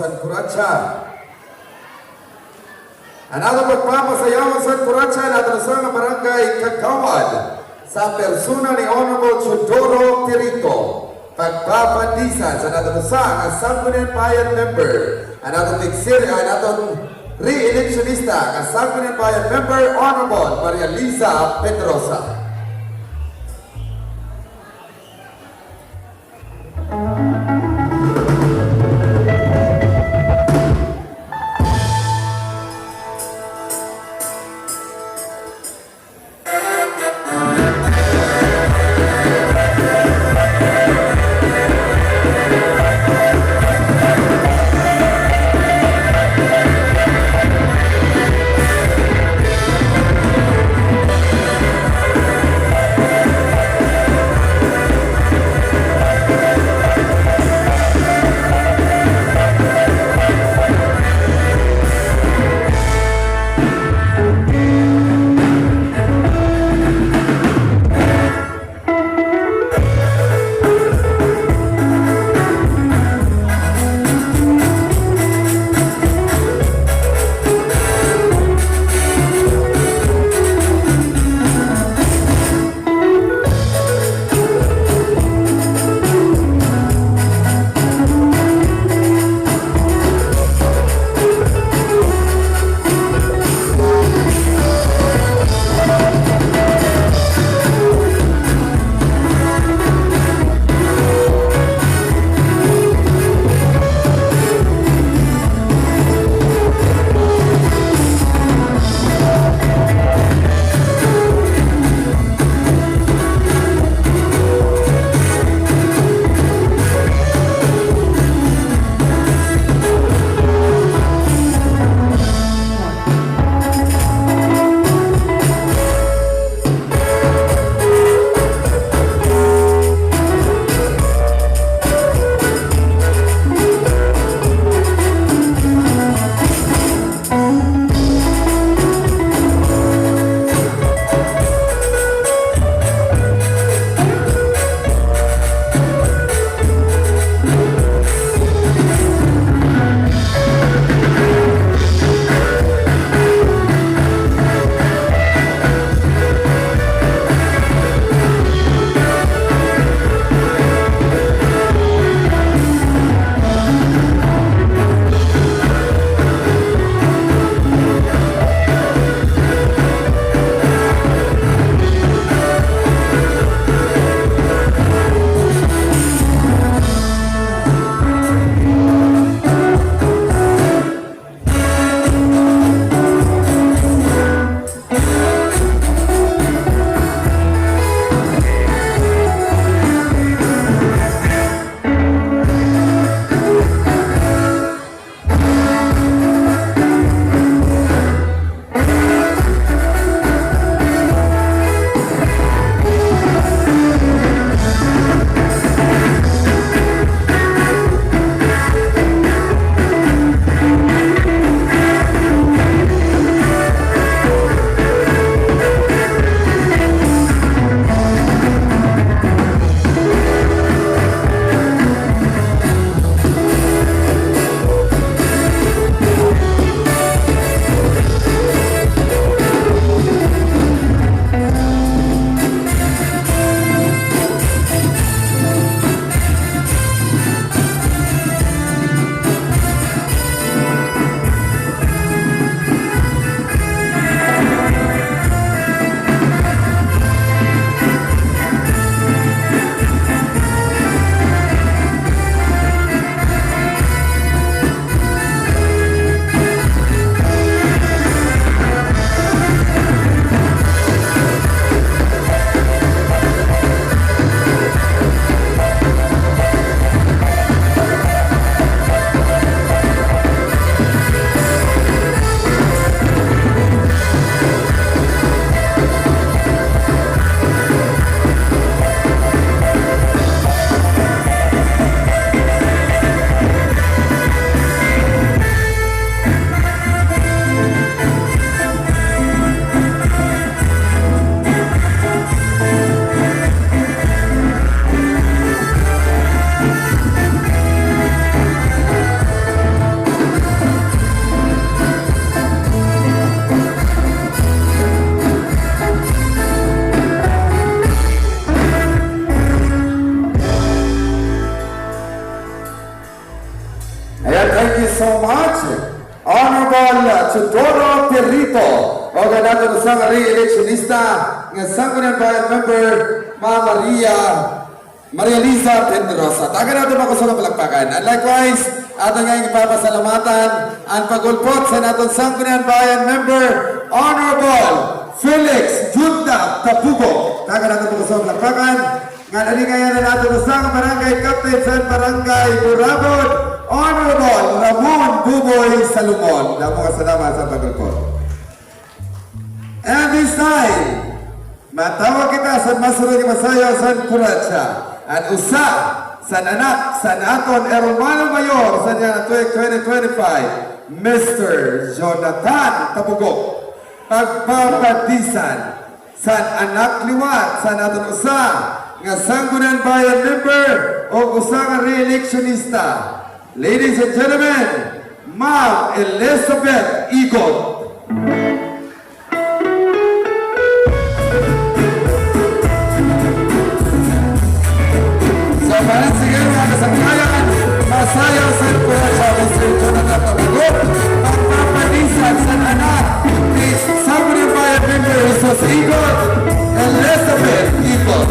KURATSA. Another pagpapasayawan sa KURATSA na atrasang barangay Kagawad sa persona ni Honorable Chodoro Tirito. Pagpapandisan sa atrasang Sangguniang Bayan member. Another re-electionista ang Sangguniang Bayan member Honorable Maria Liza Pedrosa. Ayan, thank you so much. Honorable Chudoro Perito. O natin sa re-electionista ng Sangguniang Bayan member, Maria Liza Penderosa. Taga natin ako sa palakpakan. And likewise, ato ngayong ipapasalamatan ang pagulpot sa natin Sangguniang Bayan member, Honorable Felix Junta Tapugo. Taga natin ako sa palakpakan. Nga nalingayan na natin sa barangay Captain sa barangay Burabod, Honorable Ramon Buboy Salomon. Damo kasalamat sa pagulpot. And this time, matawag kita sa masunod yung masayaw sa KURATSA. At usa sa anak sa aton Hermano Mayor sa niya 2025, Mr. Jonathan Tapugo. Pagpapatisan sa anak liwat sa aton usa nga Sangguniang Bayan member o usa nga re-electionista. Ladies and gentlemen, Ma'am Elizabeth Igot. So, parang sige mga kasangkayan, masayaw sa KURATSA, Mr. Jonathan Tapugo, pagpapanisan sa anak ni Sangguniang Bayan member Isos Igot, Elizabeth Igot.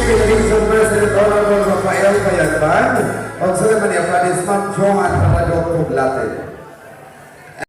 Philippine President Honorable Rafael Bayagban, o sa naman yung Ma'am Johan Paradok Puglatin.